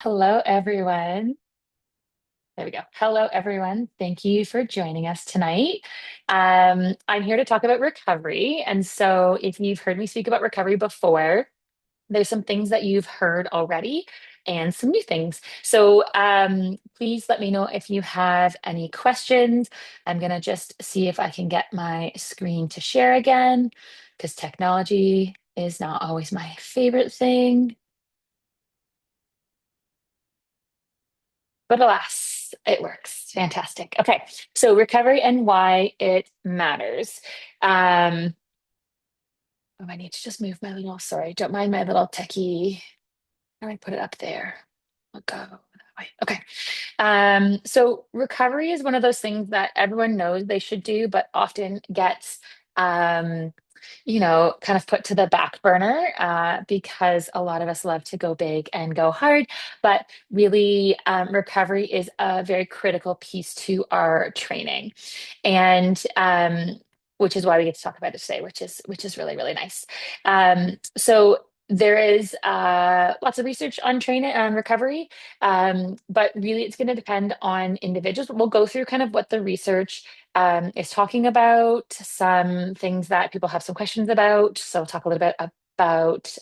Hello, everyone. There we go. Hello, everyone. Thank you for joining us tonight. I'm here to talk about recovery. And so, if you've heard me speak about recovery before, there's some things that you've heard already and some new things. So, please let me know if you have any questions. I'm going to just see if I can get my screen to share again because technology is not always my favorite thing. But alas, it works. Fantastic. Okay, so recovery and why it matters. Um, oh, I need to just move my little, sorry, don't mind my little techie. How do I put it up there? I'll go that way. Okay. So recovery is one of those things that everyone knows they should do, but often gets um, kind of put to the back burner because a lot of us love to go big and go hard. But really, recovery is a very critical piece to our training, and which is why we get to talk about it today, which is really really nice. So. There is lots of research on training on recovery, but really it's going to depend on individuals. We'll go through kind of what the research is talking about, some things that people have some questions about. So we'll talk a little bit about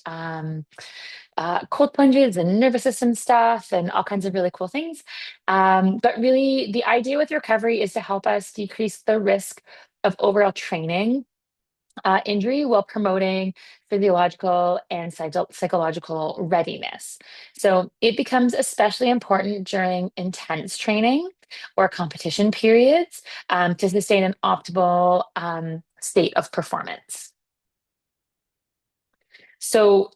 cold plunges and nervous system stuff and all kinds of really cool things. But really, the idea with recovery is to help us decrease the risk of overall training injury while promoting physiological and psychological readiness. So it becomes especially important during intense training or competition periods to sustain an optimal state of performance. So,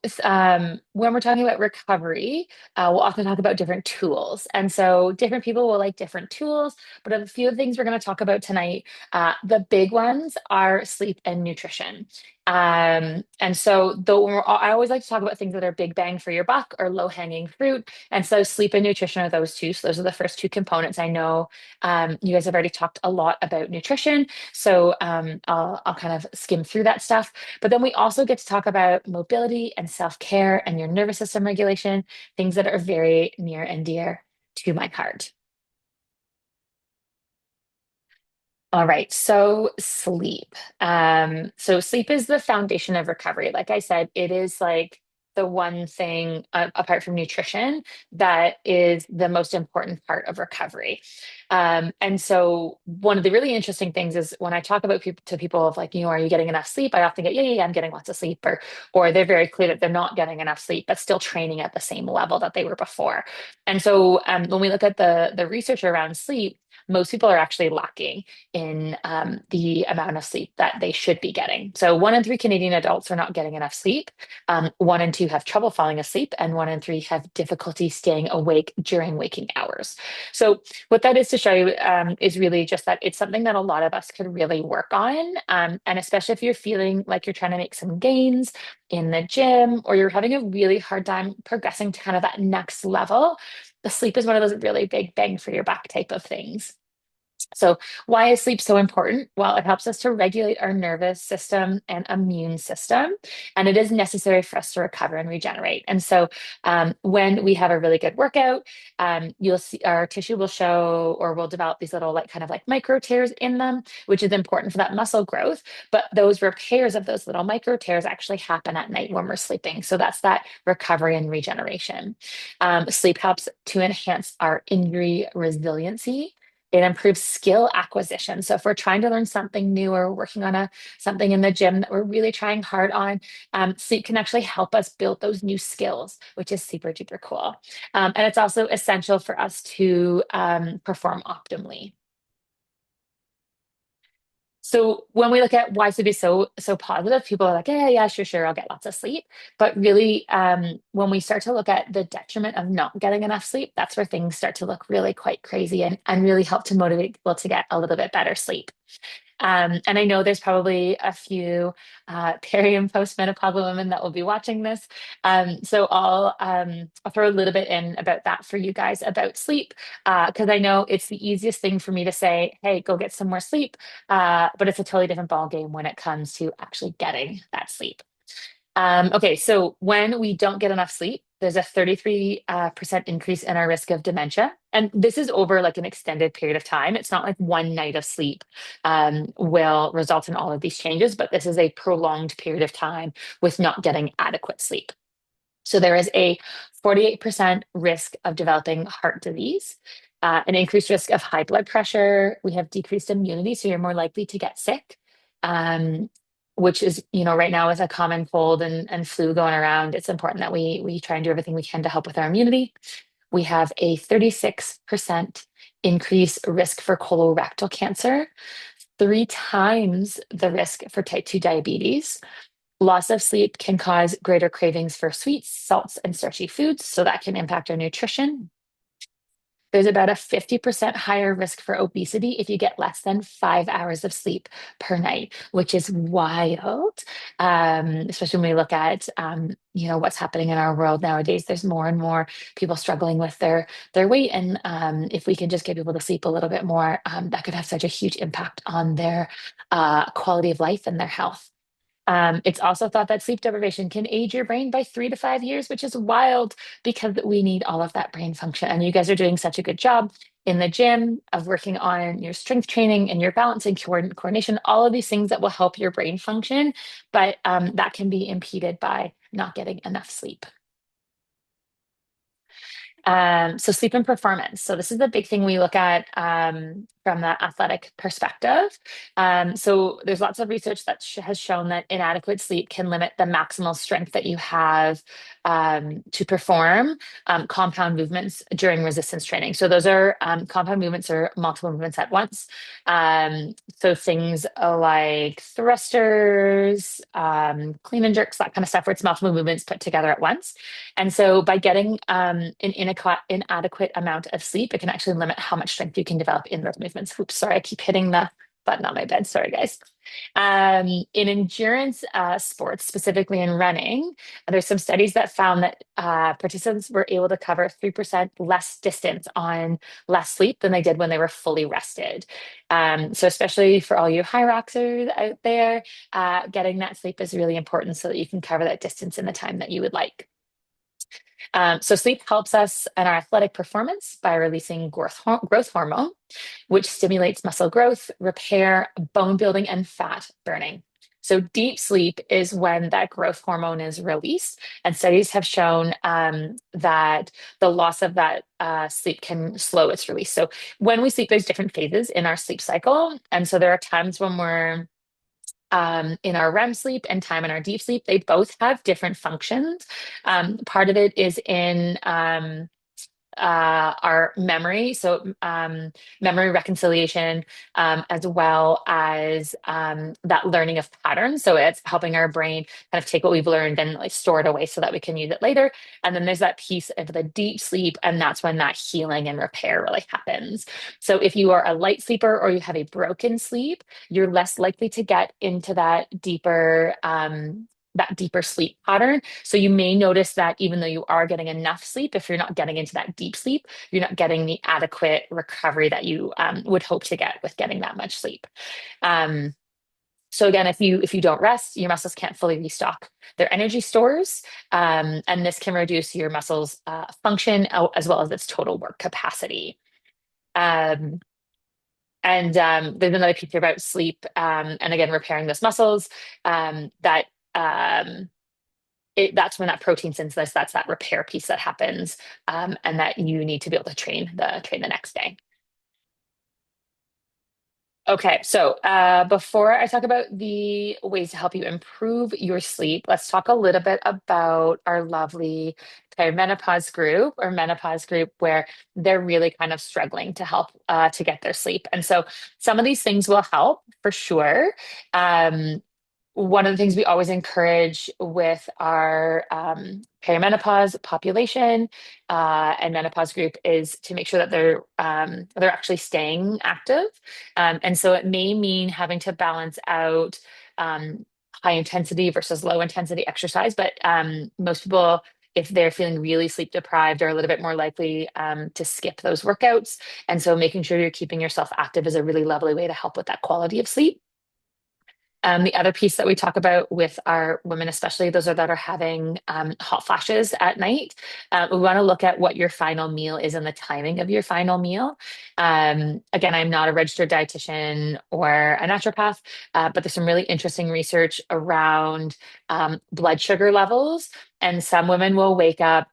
when we're talking about recovery, we'll often talk about different tools. And so, different people will like different tools. But a few of the things we're going to talk about tonight, the big ones are sleep and nutrition. And so, though I always like to talk about things that are big bang for your buck or low hanging fruit. And so, sleep and nutrition are those two. So, those are the first two components. I know you guys have already talked a lot about nutrition. So, I'll kind of skim through that stuff. But then we also get to talk about mobility and self-care and your nervous system regulation, things that are very near and dear to my heart. All right, so sleep. So sleep is the foundation of recovery. Like I said, it is like the one thing apart from nutrition that is the most important part of recovery. And so one of the really interesting things is when I talk about people to people of like, are you getting enough sleep? I often get, yeah, yeah, yeah, I'm getting lots of sleep, or they're very clear that they're not getting enough sleep, but still training at the same level that they were before. And so when we look at the research around sleep, most people are actually lacking in the amount of sleep that they should be getting. So, 1 in 3 Canadian adults are not getting enough sleep. 1 in 2 have trouble falling asleep, and 1 in 3 have difficulty staying awake during waking hours. So, what that is to show you is really just that it's something that a lot of us could really work on. And especially if you're feeling like you're trying to make some gains in the gym or you're having a really hard time progressing to kind of that next level, the sleep is one of those really big bang for your buck type of things. So, why is sleep so important? Well, it helps us to regulate our nervous system and immune system, and it is necessary for us to recover and regenerate. And so, when we have a really good workout, you'll see our tissue will show or will develop these little, like, kind of like micro tears in them, which is important for that muscle growth. But those repairs of those little micro tears actually happen at night when we're sleeping. So, that's that recovery and regeneration. Sleep helps to enhance our injury resiliency. It improves skill acquisition. So if we're trying to learn something new or working on something in the gym that we're really trying hard on, sleep can actually help us build those new skills, which is super duper cool. And it's also essential for us to perform optimally. So when we look at why sleep is so positive, people are like, yeah, yeah, sure, sure, I'll get lots of sleep. But really, when we start to look at the detriment of not getting enough sleep, that's where things start to look really quite crazy and really help to motivate people to get a little bit better sleep. And I know there's probably a few peri and postmenopausal women that will be watching this. So I'll throw a little bit in about that for you guys about sleep, because I know it's the easiest thing for me to say, hey, go get some more sleep. But it's a totally different ball game when it comes to actually getting that sleep. Okay, so when we don't get enough sleep, there's a 33% increase in our risk of dementia. And this is over like an extended period of time. It's not like one night of sleep will result in all of these changes, but this is a prolonged period of time with not getting adequate sleep. So there is a 48% risk of developing heart disease, an increased risk of high blood pressure. We have decreased immunity, so you're more likely to get sick, um, which is, right now with a common cold and flu going around, it's important that we try and do everything we can to help with our immunity. We have a 36% increase risk for colorectal cancer, 3 times the risk for type 2 diabetes. Loss of sleep can cause greater cravings for sweets, salts, and starchy foods, so that can impact our nutrition. There's about a 50% higher risk for obesity if you get less than 5 hours of sleep per night, which is wild. Especially when we look at, what's happening in our world nowadays. There's more and more people struggling with their weight, and if we can just get people to sleep a little bit more, that could have such a huge impact on their quality of life and their health. It's also thought that sleep deprivation can age your brain by 3 to 5 years, which is wild because we need all of that brain function. And you guys are doing such a good job in the gym of working on your strength training and your balance and coordination, all of these things that will help your brain function. But that can be impeded by not getting enough sleep. So sleep and performance. So this is the big thing we look at from the athletic perspective. So there's lots of research that has shown that inadequate sleep can limit the maximal strength that you have to perform compound movements during resistance training. So those are compound movements or multiple movements at once. So things like thrusters, clean and jerks, that kind of stuff, where it's multiple movements put together at once. And so by getting an inadequate amount of sleep, it can actually limit how much strength you can develop in those movements. Oops, sorry, I keep hitting the button on my bed. Sorry, guys. In endurance sports, specifically in running, there's some studies that found that participants were able to cover 3% less distance on less sleep than they did when they were fully rested. So especially for all you high rockers out there, getting that sleep is really important so that you can cover that distance in the time that you would like. So sleep helps us in our athletic performance by releasing growth hormone, which stimulates muscle growth, repair, bone building, and fat burning. So deep sleep is when that growth hormone is released, and studies have shown that the loss of that sleep can slow its release. So when we sleep, there's different phases in our sleep cycle, and so there are times when we're in our REM sleep and time in our deep sleep. They both have different functions. Part of it is in our memory, so memory reconciliation, as well as that learning of patterns. So it's helping our brain kind of take what we've learned and like store it away so that we can use it later. And then there's that piece of the deep sleep, and that's when that healing and repair really happens. So if you are a light sleeper or you have a broken sleep, you're less likely to get into that deeper sleep pattern. So you may notice that even though you are getting enough sleep, if you're not getting into that deep sleep, you're not getting the adequate recovery that you would hope to get with getting that much sleep. Um, so again, if you don't rest, your muscles can't fully restock their energy stores, and this can reduce your muscles' function as well as its total work capacity. Um, and there's another piece here about sleep, and again, repairing those muscles that. That's when that protein synthesis, that's that repair piece that happens, and that you need to be able to train the next day. Okay, so before I talk about the ways to help you improve your sleep, let's talk a little bit about our lovely perimenopause group or menopause group, where they're really kind of struggling to help to get their sleep. And so some of these things will help for sure. One of the things we always encourage with our perimenopause population and menopause group is to make sure that they're actually staying active, and so it may mean having to balance out high intensity versus low intensity exercise. But most people, if they're feeling really sleep deprived, are a little bit more likely to skip those workouts. And so making sure you're keeping yourself active is a really lovely way to help with that quality of sleep. The other piece that we talk about with our women, especially those that are having hot flashes at night, we want to look at what your final meal is and the timing of your final meal. Again, I'm not a registered dietitian or a naturopath, but there's some really interesting research around blood sugar levels. And some women will wake up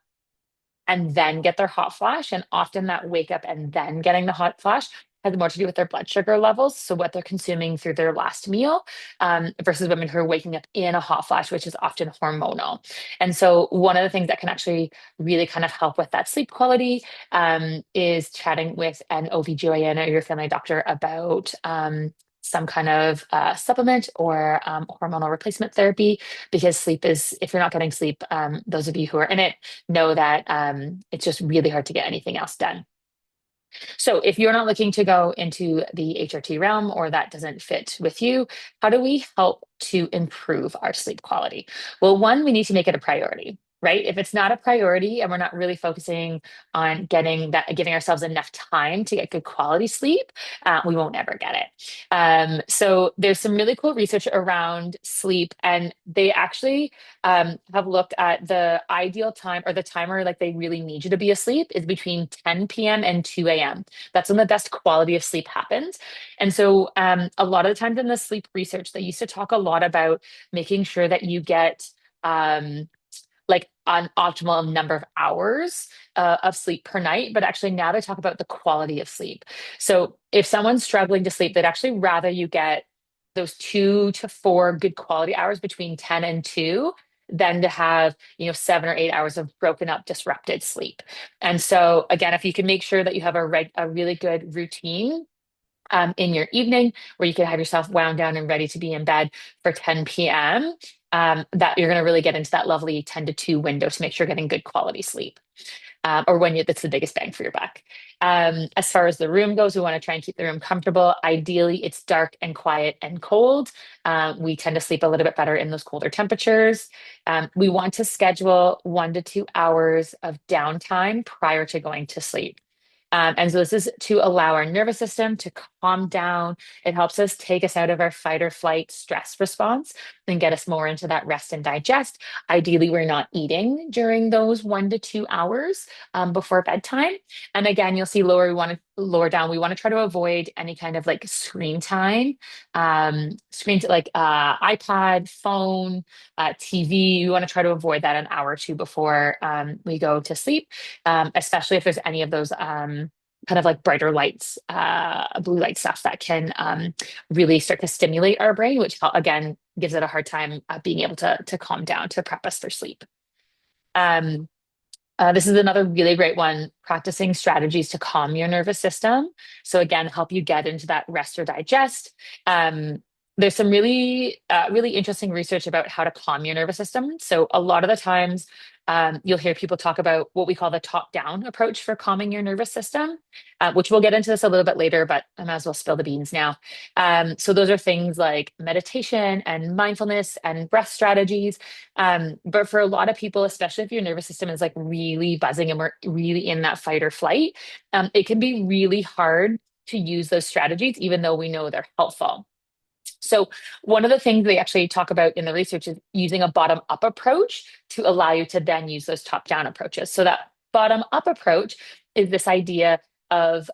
and then get their hot flash. And often that wake up and then getting the hot flash has more to do with their blood sugar levels. So what they're consuming through their last meal, versus women who are waking up in a hot flash, which is often hormonal. And so one of the things that can actually really kind of help with that sleep quality is chatting with an OB/GYN or your family doctor about some kind of supplement or hormonal replacement therapy, because sleep is, if you're not getting sleep, those of you who are in it know that it's just really hard to get anything else done. So if you're not looking to go into the HRT realm or that doesn't fit with you, how do we help to improve our sleep quality? Well, one, we need to make it a priority. Right? If it's not a priority and we're not really focusing on getting that, giving ourselves enough time to get good quality sleep, we won't ever get it. So there's some really cool research around sleep, and they actually have looked at the ideal time, or the timer like they really need you to be asleep is between 10 p.m. and 2 a.m. That's when the best quality of sleep happens. And so a lot of the times in the sleep research, they used to talk a lot about making sure that you get like an optimal number of hours of sleep per night, but actually now they talk about the quality of sleep. So if someone's struggling to sleep, they'd actually rather you get those 2 to 4 good quality hours between 10 and 2 than to have, 7 or 8 hours of broken up, disrupted sleep. And so again, if you can make sure that you have a really good routine in your evening where you can have yourself wound down and ready to be in bed for 10 p.m., that you're going to really get into that lovely 10 to 2 window to make sure you're getting good quality sleep. Or when that's the biggest bang for your buck. As far as the room goes, we want to try and keep the room comfortable. Ideally, it's dark and quiet and cold. We tend to sleep a little bit better in those colder temperatures. We want to schedule 1 to 2 hours of downtime prior to going to sleep. And so this is to allow our nervous system to calm down. It helps us take us out of our fight or flight stress response and get us more into that rest and digest. Ideally, we're not eating during those 1 to 2 hours before bedtime. And again, you'll see lower, we want to lower down. We want to try to avoid any kind of like screen time, screens like iPad, phone, TV. We want to try to avoid that an hour or two before we go to sleep, especially if there's any of those kind of like brighter lights, blue light stuff that can really start to stimulate our brain, which again gives it a hard time being able to calm down to prep us for sleep. Um, this is another really great one, practicing strategies to calm your nervous system. So again, help you get into that rest or digest. Um, there's some really interesting research about how to calm your nervous system. So a lot of the times, you'll hear people talk about what we call the top-down approach for calming your nervous system, which we'll get into this a little bit later, but I might as well spill the beans now. So those are things like meditation and mindfulness and breath strategies. But for a lot of people, especially if your nervous system is like really buzzing and we're really in that fight or flight, it can be really hard to use those strategies, even though we know they're helpful. So, one of the things they actually talk about in the research is using a bottom up approach to allow you to then use those top down approaches. So, that bottom up approach is this idea of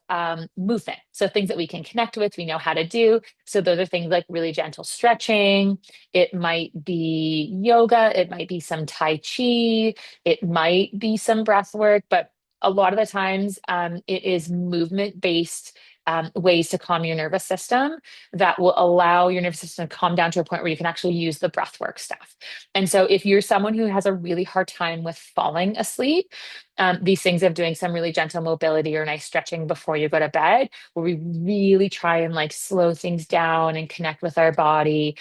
movement. So, things that we can connect with, we know how to do. So, those are things like really gentle stretching. It might be yoga, it might be some Tai Chi, it might be some breath work, but a lot of the times it is movement based ways to calm your nervous system that will allow your nervous system to calm down to a point where you can actually use the breathwork stuff. And so, if you're someone who has a really hard time with falling asleep, these things of doing some really gentle mobility or nice stretching before you go to bed, where we really try and like slow things down and connect with our body.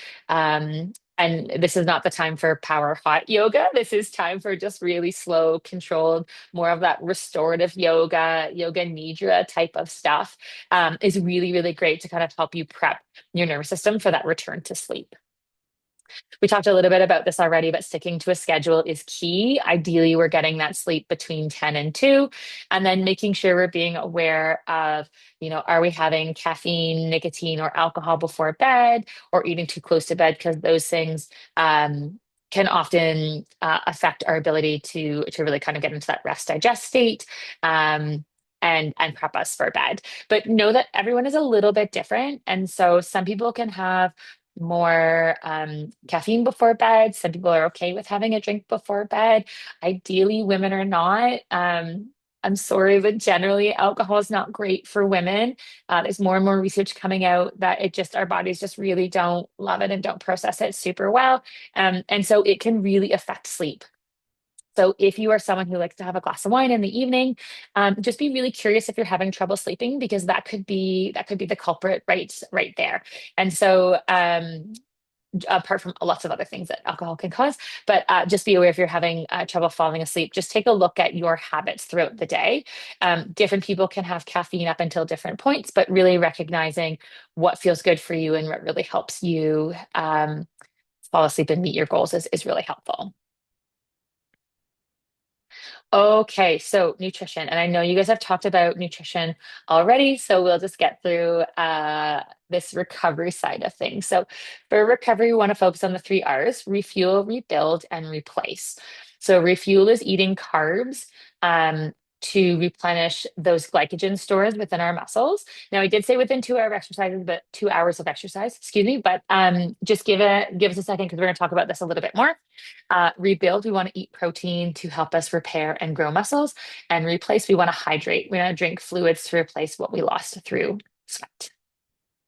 And this is not the time for power hot yoga. This is time for just really slow, controlled, more of that restorative yoga nidra type of stuff is really, really great to kind of help you prep your nervous system for that return to sleep. We talked a little bit about this already, but sticking to a schedule is key. Ideally, we're getting that sleep between 10 and 2, and then making sure we're being aware of, are we having caffeine, nicotine, or alcohol before bed, or eating too close to bed? Because those things can often affect our ability to really kind of get into that rest digest state. And prep us for bed. But know that everyone is a little bit different. And so some people can have more caffeine before bed. Some people are okay with having a drink before bed. Ideally, women are not. I'm sorry, but generally, alcohol is not great for women. There's more and more research coming out that our bodies just really don't love it and don't process it super well. And so it can really affect sleep. So if you are someone who likes to have a glass of wine in the evening, just be really curious if you're having trouble sleeping because that could be the culprit right there. And so apart from lots of other things that alcohol can cause, but just be aware if you're having trouble falling asleep. Just take a look at your habits throughout the day. Different people can have caffeine up until different points, but really recognizing what feels good for you and what really helps you fall asleep and meet your goals is really helpful. Okay, so nutrition. And I know you guys have talked about nutrition already, so we'll just get through this recovery side of things. So for recovery, we want to focus on the three R's: refuel, rebuild, and replace. So refuel is eating carbs to replenish those glycogen stores within our muscles. Now, I did say within 2 hour exercises, but 2 hours of exercise, excuse me, but just give us a second because we're going to talk about this a little bit more. Rebuild, we want to eat protein to help us repair and grow muscles. And replace, we want to hydrate. We want to drink fluids to replace what we lost through sweat.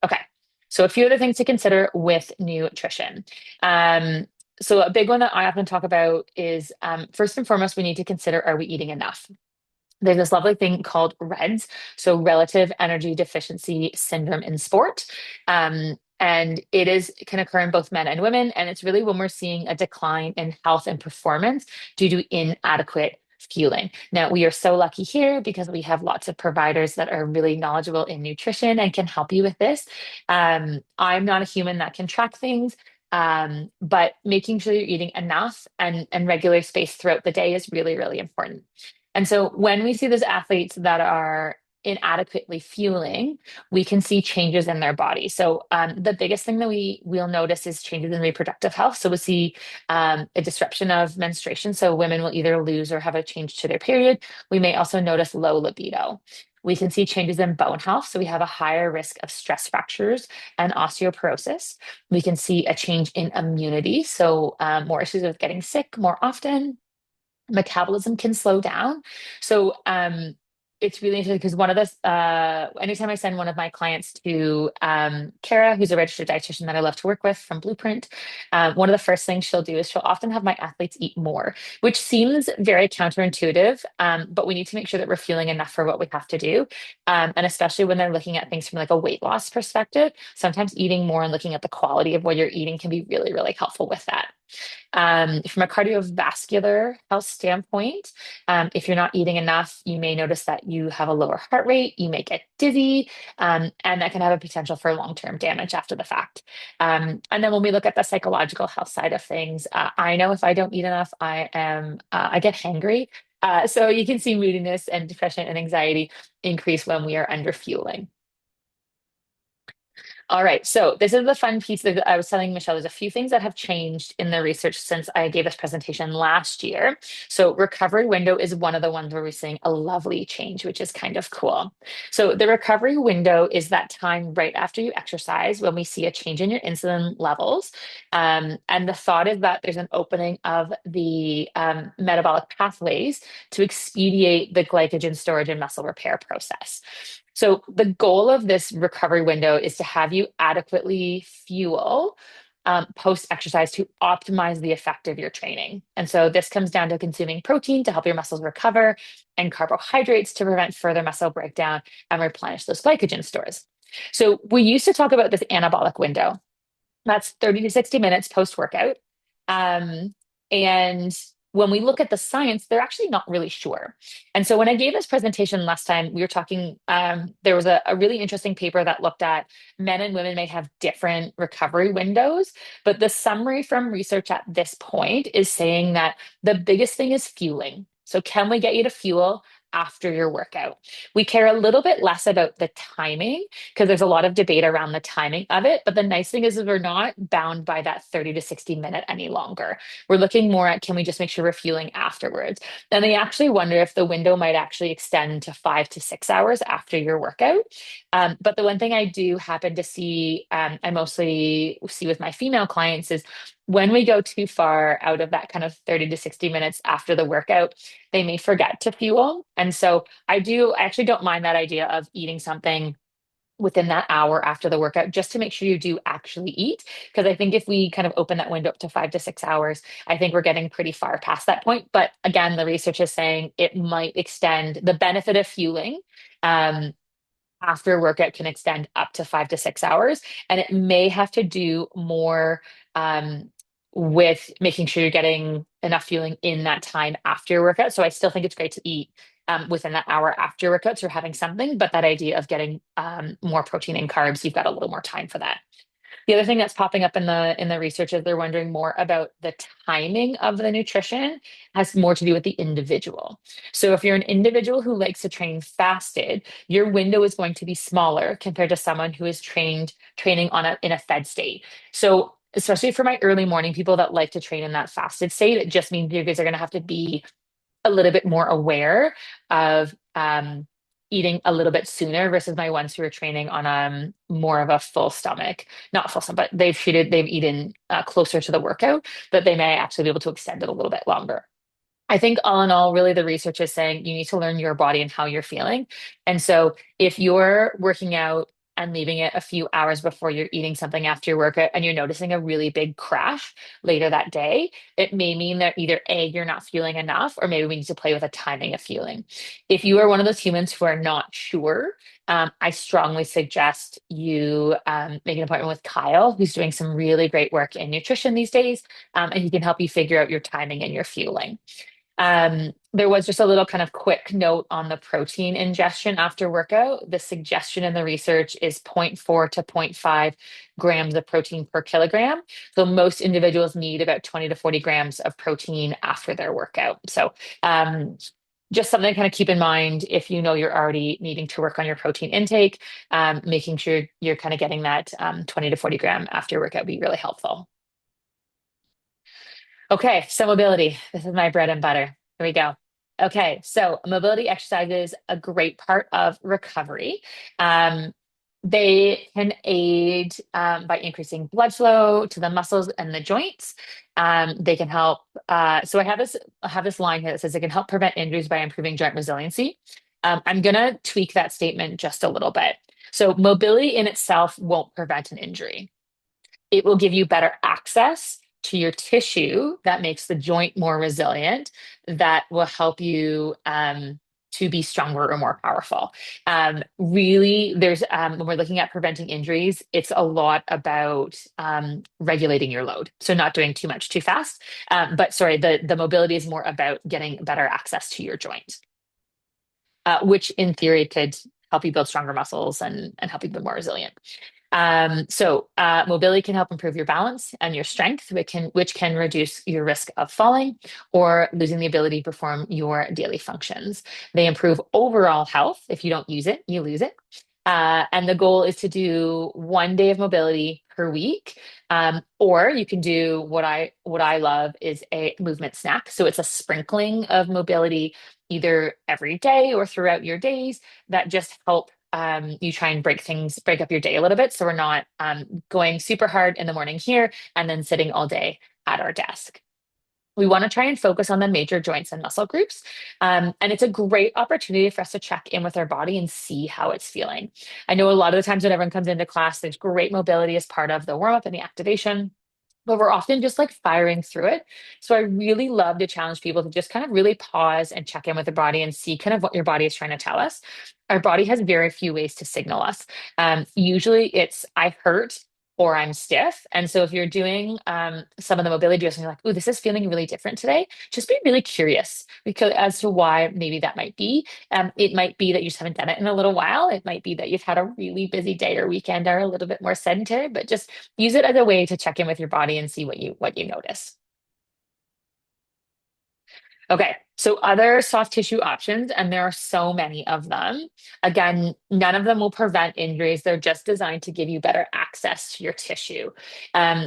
Okay. So a few other things to consider with nutrition. So a big one that I often talk about is first and foremost, we need to consider, are we eating enough? There's this lovely thing called REDS, so relative energy deficiency syndrome in sport. And it can occur in both men and women. And it's really when we're seeing a decline in health and performance due to inadequate fueling. Now, we are so lucky here because we have lots of providers that are really knowledgeable in nutrition and can help you with this. I'm not a human that can track things. But making sure you're eating enough and regular space throughout the day is really, really important. And so when we see those athletes that are inadequately fueling, we can see changes in their body. So the biggest thing that we'll notice is changes in reproductive health. So we'll see a disruption of menstruation. So women will either lose or have a change to their period. We may also notice low libido. We can see changes in bone health. So we have a higher risk of stress fractures and osteoporosis. We can see a change in immunity. So more issues with getting sick more often. Metabolism can slow down. So it's really interesting because anytime I send one of my clients to Kara, who's a registered dietitian that I love to work with from Blueprint, one of the first things she'll do is she'll often have my athletes eat more, which seems very counterintuitive, but we need to make sure that we're fueling enough for what we have to do. And especially when they're looking at things from like a weight loss perspective, sometimes eating more and looking at the quality of what you're eating can be really, really helpful with that. From a cardiovascular health standpoint, if you're not eating enough, you may notice that you have a lower heart rate, you may get dizzy, and that can have a potential for long-term damage after the fact. And then when we look at the psychological health side of things, I know if I don't eat enough, I get hangry. So you can see moodiness and depression and anxiety increase when we are under fueling. All right, so this is the fun piece that I was telling Michelle. There's a few things that have changed in the research since I gave this presentation last year. So recovery window is one of the ones where we're seeing a lovely change, which is kind of cool. So the recovery window is that time right after you exercise when we see a change in your insulin levels. And the thought is that there's an opening of the metabolic pathways to expedite the glycogen storage and muscle repair process. So the goal of this recovery window is to have you adequately fuel post exercise to optimize the effect of your training. And so this comes down to consuming protein to help your muscles recover and carbohydrates to prevent further muscle breakdown and replenish those glycogen stores. So we used to talk about this anabolic window. That's 30 to 60 minutes post workout. And when we look at the science, they're actually not really sure. And so when I gave this presentation last time, we were talking, there was a really interesting paper that looked at men and women may have different recovery windows, but the summary from research at this point is saying that the biggest thing is fueling. So can we get you to fuel after your workout? We care a little bit less about the timing because there's a lot of debate around the timing of it. But the nice thing is we're not bound by that 30 to 60 minute any longer. We're looking more at can we just make sure we're fueling afterwards? And they actually wonder if the window might actually extend to 5 to 6 hours after your workout. But the one thing I do happen to see, I mostly see with my female clients is when we go too far out of that kind of 30 to 60 minutes after the workout, they may forget to fuel. And so I actually don't mind that idea of eating something within that hour after the workout just to make sure you do actually eat. Because I think if we kind of open that window up to 5 to 6 hours, I think we're getting pretty far past that point. But again, the research is saying it might extend the benefit of fueling. Um, After a workout can extend up to 5 to 6 hours. And it may have to do more um, with making sure you're getting enough fueling in that time after your workout. So I still think it's great to eat within that hour after your workouts or having something, but that idea of getting more protein and carbs, you've got a little more time for that. The other thing that's popping up in the research is they're wondering more about the timing of the nutrition has more to do with the individual. So if you're an individual who likes to train fasted, your window is going to be smaller compared to someone who is training on a in a fed state. So especially for my early morning people that like to train in that fasted state, it just means you guys are going to have to be a little bit more aware of eating a little bit sooner versus my ones who are training on more of a full stomach, not full stomach, but they've eaten closer to the workout, that they may actually be able to extend it a little bit longer. I think all in all, really the research is saying you need to learn your body and how you're feeling. And so if you're working out and leaving it a few hours before you're eating something after your workout and you're noticing a really big crash later that day, it may mean that either A, you're not fueling enough, or maybe we need to play with a timing of fueling. If you are one of those humans who are not sure, I strongly suggest you make an appointment with Kyle, who's doing some really great work in nutrition these days, and he can help you figure out your timing and your fueling. There was just a little kind of quick note on the protein ingestion after workout. The suggestion in the research is zero point 0.4 to zero point 0.5 grams of protein per kilogram. So most individuals need about 20 to 40 grams of protein after their workout. So just something to kind of keep in mind if you know you're already needing to work on your protein intake, making sure you're kind of getting that 20 to 40 gram after workout would be really helpful. Okay, so mobility. This is my bread and butter. Here we go. Okay, so mobility exercise is a great part of recovery. Um, they can aid by increasing blood flow to the muscles and the joints. They can help. So I have this line here that says it can help prevent injuries by improving joint resiliency. I'm gonna tweak that statement just a little bit. So mobility in itself won't prevent an injury. It will give you better access to your tissue that makes the joint more resilient, that will help you to be stronger or more powerful. Really, there's when we're looking at preventing injuries, it's a lot about regulating your load. So not doing too much too fast. But sorry, the mobility is more about getting better access to your joint, which in theory could help you build stronger muscles and help you be more resilient. Mobility can help improve your balance and your strength, which can reduce your risk of falling or losing the ability to perform your daily functions. They improve overall health. If you don't use it, you lose it. And the goal is to do 1 day of mobility per week. Or you can do what I love is a movement snack. So it's a sprinkling of mobility either every day or throughout your days that just help you try and break up your day a little bit. So we're not going super hard in the morning here and then sitting all day at our desk. We want to try and focus on the major joints and muscle groups. And it's a great opportunity for us to check in with our body and see how it's feeling. I know a lot of the times when everyone comes into class, there's great mobility as part of the warm up and the activation, but we're often just like firing through it. So I really love to challenge people to just kind of really pause and check in with the body and see kind of what your body is trying to tell us. Our body has very few ways to signal us. Usually it's I hurt or I'm stiff. And so if you're doing some of the mobility drills and you're like, oh, this is feeling really different today, just be really curious because as to why maybe that might be. It might be that you just haven't done it in a little while. It might be that you've had a really busy day or weekend or a little bit more sedentary, but just use it as a way to check in with your body and see what you notice. Okay, so other soft tissue options, and there are so many of them. Again, none of them will prevent injuries. They're just designed to give you better access to your tissue.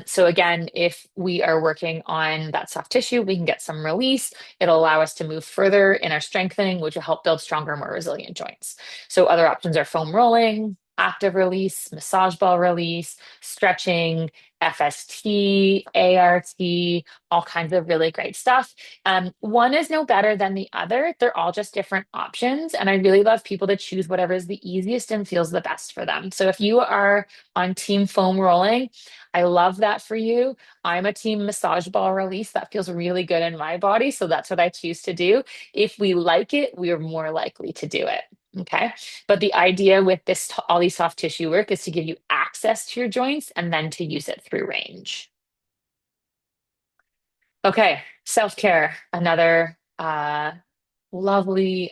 So again, if we are working on that soft tissue, we can get some release. It'll allow us to move further in our strengthening, which will help build stronger, more resilient joints. So other options are foam rolling, active release, massage ball release, stretching, FST, ART, all kinds of really great stuff. One is no better than the other. They're all just different options. And I really love people to choose whatever is the easiest and feels the best for them. So if you are on team foam rolling, I love that for you. I'm a team massage ball release. That feels really good in my body. So that's what I choose to do. If we like it, we are more likely to do it. Okay. But the idea with this, all these soft tissue work is to give you access to your joints and then to use it through range. Okay, self-care, another lovely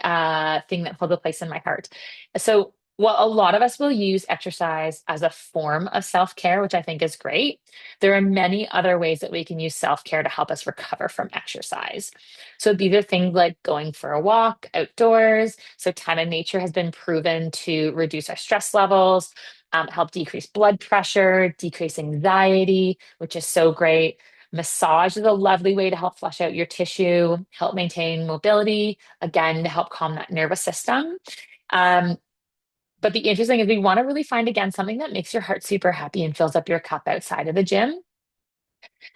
thing that holds a place in my heart. So, well, a lot of us will use exercise as a form of self-care, which I think is great. There are many other ways that we can use self-care to help us recover from exercise. So these are things like going for a walk outdoors. So time in nature has been proven to reduce our stress levels, help decrease blood pressure, decrease anxiety, which is so great. Massage is a lovely way to help flush out your tissue, help maintain mobility, again, to help calm that nervous system. Um, but the interesting is we want to really find again something that makes your heart super happy and fills up your cup outside of the gym.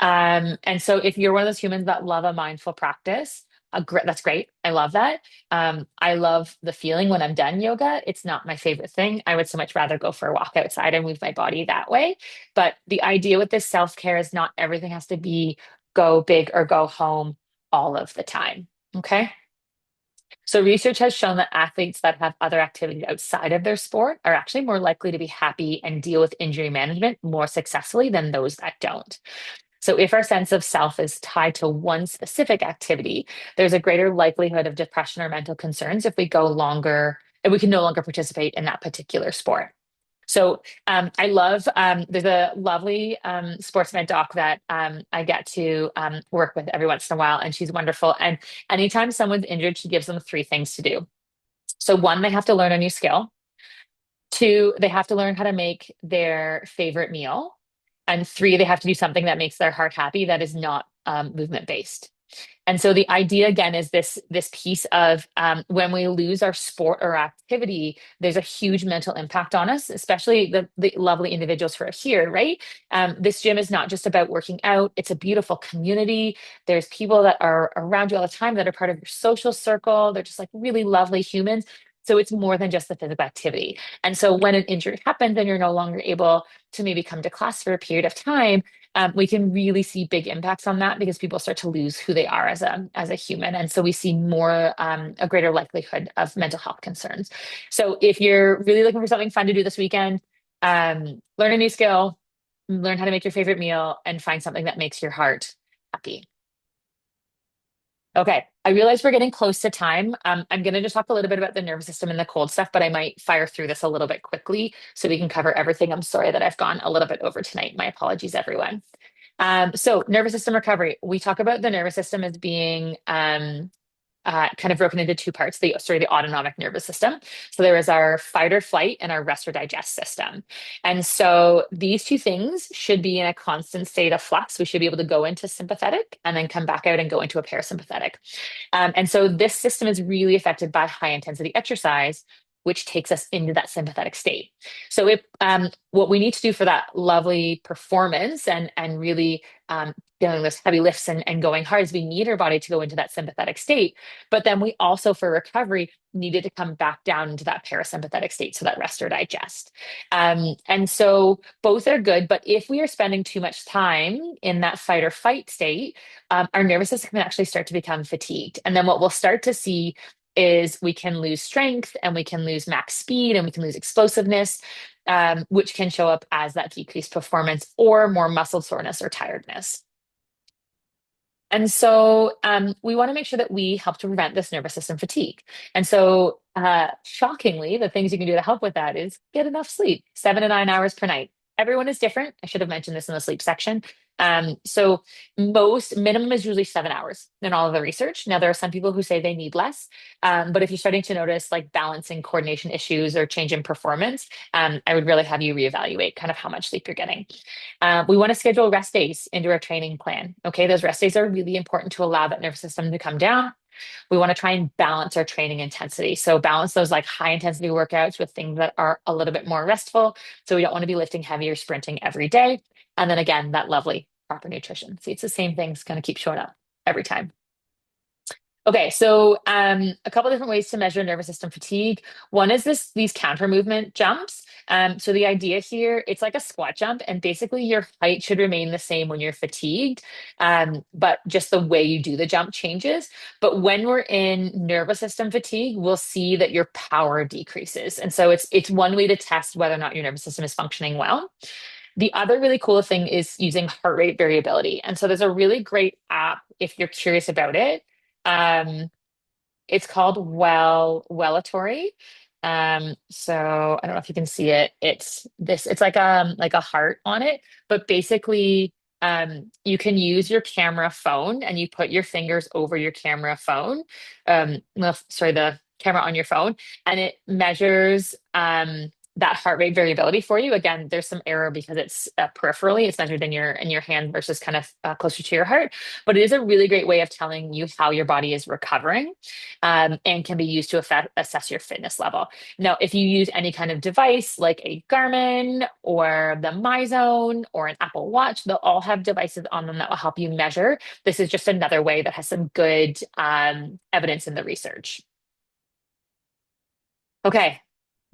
And so if you're one of those humans that love a mindful practice, that's great. I love that. I love the feeling when I'm done yoga. It's not my favorite thing. I would so much rather go for a walk outside and move my body that way. But the idea with this self-care is not everything has to be go big or go home all of the time. Okay. So research has shown that athletes that have other activities outside of their sport are actually more likely to be happy and deal with injury management more successfully than those that don't. So, if our sense of self is tied to one specific activity, there's a greater likelihood of depression or mental concerns if we go longer, if we can no longer participate in that particular sport. So, I love, there's a lovely sports med doc that I get to work with every once in a while, and she's wonderful. And anytime someone's injured, she gives them three things to do. So, one, they have to learn a new skill. Two, they have to learn how to make their favorite meal. And three, they have to do something that makes their heart happy that is not movement based. And so the idea again is this piece of when we lose our sport or activity, there's a huge mental impact on us, especially the lovely individuals who are here, right? This gym is not just about working out; it's a beautiful community. There's people that are around you all the time that are part of your social circle. They're just like really lovely humans. So it's more than just the physical activity. And so when an injury happens and you're no longer able to maybe come to class for a period of time, we can really see big impacts on that because people start to lose who they are as a human, and so we see more a greater likelihood of mental health concerns. So if you're really looking for something fun to do this weekend, learn a new skill, learn how to make your favorite meal, and find something that makes your heart happy. Okay, I realize we're getting close to time. I'm going to just talk a little bit about the nervous system and the cold stuff, but I might fire through this a little bit quickly so we can cover everything. I'm sorry that I've gone a little bit over tonight. My apologies, everyone. So nervous system recovery. We talk about the nervous system as being kind of broken into two parts, the autonomic nervous system. So there is our fight or flight and our rest or digest system. And so these two things should be in a constant state of flux. We should be able to go into sympathetic and then come back out and go into a parasympathetic. And so this system is really affected by high intensity exercise, which takes us into that sympathetic state. So if what we need to do for that lovely performance and really doing those heavy lifts and going hard is we need our body to go into that sympathetic state. But then we also, for recovery, needed to come back down into that parasympathetic state, so that rest or digest. And so both are good, but if we are spending too much time in that fight or fight state, our nervous system can actually start to become fatigued. And then what we'll start to see is we can lose strength and we can lose max speed and we can lose explosiveness. which can show up as that decreased performance or more muscle soreness or tiredness. And so we want to make sure that we help to prevent this nervous system fatigue. And so, shockingly, the things you can do to help with that is get enough sleep, 7 to 9 hours per night. Everyone is different. I should have mentioned this in the sleep section. So most minimum is usually 7 hours in all of the research. Now, there are some people who say they need less, but if you're starting to notice like balancing coordination issues or change in performance, I would really have you reevaluate kind of how much sleep you're getting. We want to schedule rest days into our training plan. Okay, those rest days are really important to allow that nervous system to come down. We want to try and balance our training intensity. So balance those like high intensity workouts with things that are a little bit more restful. So we don't want to be lifting heavy or sprinting every day. And then again, that lovely proper nutrition. See, it's the same things kind of keep showing up every time. Okay, so a couple different ways to measure nervous system fatigue. One is these counter movement jumps. So the idea here, it's like a squat jump, and basically your height should remain the same when you're fatigued, but just the way you do the jump changes. But when we're in nervous system fatigue, we'll see that your power decreases, and so it's one way to test whether or not your nervous system is functioning well. The other really cool thing is using heart rate variability, and so there's a really great app if you're curious about it. Um, it's called Wellatory. So I don't know if you can see it. It's like a heart on it, but basically you can use your camera phone and you put your fingers over your camera phone. No, sorry, the camera on your phone, and it measures that heart rate variability for you. Again, there's some error because it's peripherally, it's measured in your hand versus kind of closer to your heart, but it is a really great way of telling you how your body is recovering, and can be used to assess your fitness level. Now, if you use any kind of device like a Garmin or the MyZone or an Apple Watch, they'll all have devices on them that will help you measure. This is just another way that has some good evidence in the research. Okay,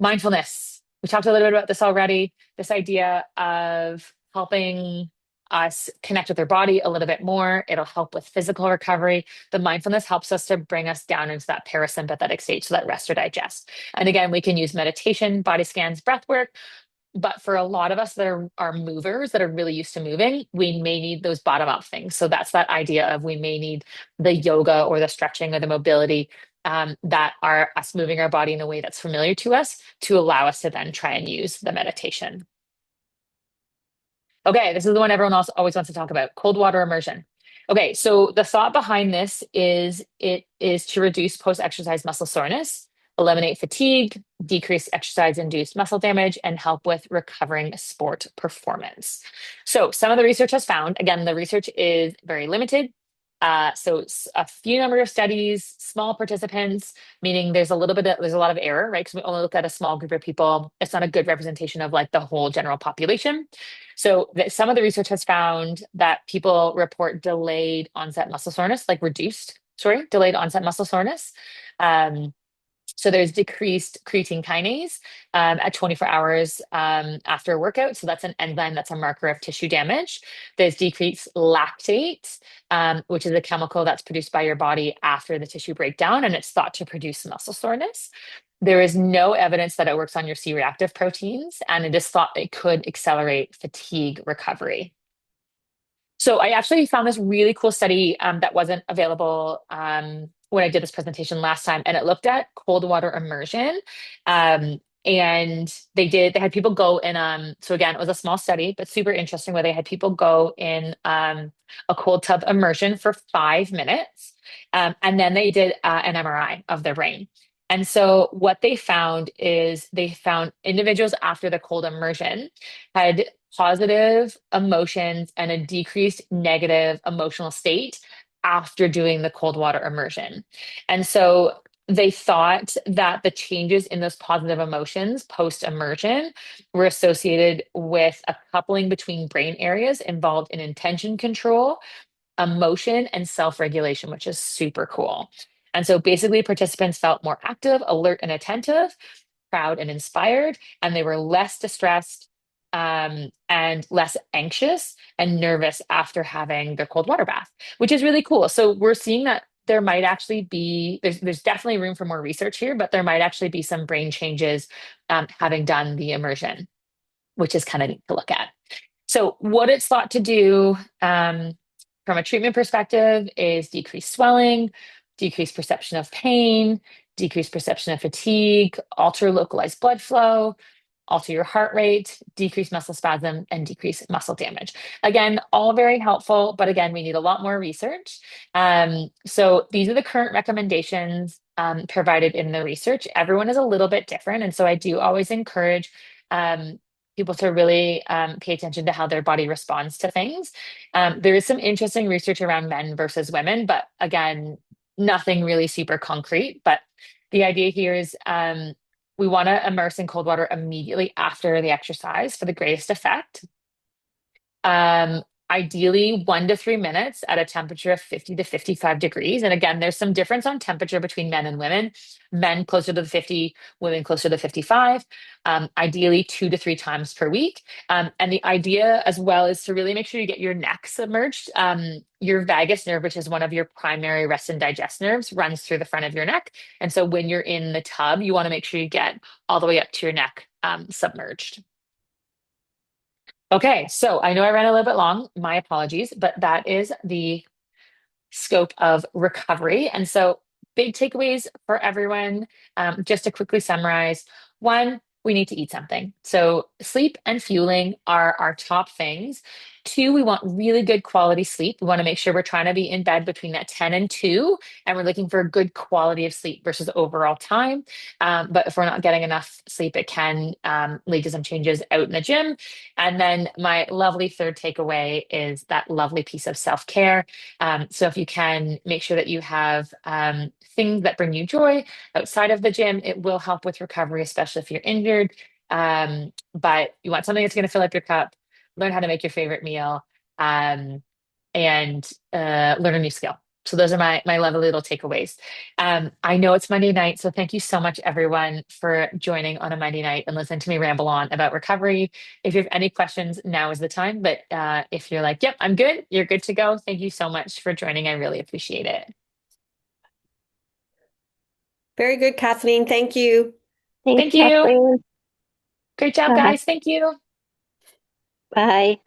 mindfulness. We talked a little bit about this already. This idea of helping us connect with our body a little bit more. It'll help with physical recovery. The mindfulness helps us to bring us down into that parasympathetic state, so that rest or digest. And again, we can use meditation, body scans, breath work. But for a lot of us that are movers that are really used to moving, we may need those bottom up things. So that's that idea of we may need the yoga or the stretching or the mobility, that are us moving our body in a way that's familiar to us to allow us to then try and use the meditation. Okay, this is the one everyone else always wants to talk about, cold water immersion. Okay, so the thought behind this is it is to reduce post-exercise muscle soreness, eliminate fatigue, decrease exercise-induced muscle damage, and help with recovering sport performance. So some of the research has found, again, the research is very limited. So it's a few number of studies, small participants, meaning there's a lot of error, right? Because we only look at a small group of people. It's not a good representation of like the whole general population. So some of the research has found that people report delayed onset muscle soreness, like delayed onset muscle soreness. Um, so there's decreased creatine kinase at 24 hours after a workout. So that's an enzyme that's a marker of tissue damage. There's decreased lactate, which is a chemical that's produced by your body after the tissue breakdown, and it's thought to produce muscle soreness. There is no evidence that it works on your C-reactive proteins, and it is thought it could accelerate fatigue recovery. So I actually found this really cool study that wasn't available when I did this presentation last time, and it looked at cold water immersion. And they had people go in, so again, it was a small study, but super interesting where they had people go in a cold tub immersion for 5 minutes. And then they did an MRI of their brain. And so what they found is they found individuals after the cold immersion had positive emotions and a decreased negative emotional state after doing the cold water immersion. And so they thought that the changes in those positive emotions post immersion were associated with a coupling between brain areas involved in intention control, emotion, and self regulation, which is super cool. And so basically, participants felt more active, alert, and attentive, proud and inspired, and they were less distressed, and less anxious and nervous after having their cold water bath, which is really cool. So we're seeing that there might actually be there's definitely room for more research here, but there might actually be some brain changes having done the immersion. which is kind of neat to look at. So, what it's thought to do from a treatment perspective is decrease swelling, decrease perception of pain, decrease perception of fatigue, alter localized blood flow, alter your heart rate, decrease muscle spasm, and decrease muscle damage. Again, all very helpful, but again, we need a lot more research. So these are the current recommendations provided in the research. Everyone is a little bit different, and so I do always encourage um, people to really pay attention to how their body responds to things. There is some interesting research around men versus women, but again, nothing really super concrete. But the idea here is we want to immerse in cold water immediately after the exercise for the greatest effect. Um, Ideally 1 to 3 minutes at a temperature of 50 to 55 degrees. And again, there's some difference on temperature between men and women. Men closer to the 50, women closer to 55. Ideally 2 to 3 times per week. And the idea as well is to really make sure you get your neck submerged. Your vagus nerve, which is one of your primary rest and digest nerves, runs through the front of your neck. And so when you're in the tub, you want to make sure you get all the way up to your neck submerged. Okay, so I know I ran a little bit long. My apologies, but that is the scope of recovery. And so, big takeaways for everyone, just to quickly summarize. One, we need to eat something. So, sleep and fueling are our top things. Two, we want really good quality sleep. We want to make sure we're trying to be in bed between that 10 and 2, and we're looking for a good quality of sleep versus overall time. But if we're not getting enough sleep, it can lead to some changes out in the gym. And then my lovely third takeaway is that lovely piece of self care. So if you can make sure that you have things that bring you joy outside of the gym, it will help with recovery, especially if you're injured. But you want something that's going to fill up your cup, learn how to make your favorite meal, um, and learn a new skill. So those are my lovely little takeaways. I know it's Monday night, so thank you so much, everyone, for joining on a Monday night and listening to me ramble on about recovery. If you have any questions, now is the time. But if you're like, yep, I'm good, you're good to go. Thank you so much for joining. I really appreciate it. Very good, Kathleen. Thank you. Thanks, Thank you. Kathleen. Great job, Bye. guys. Thank you. Bye.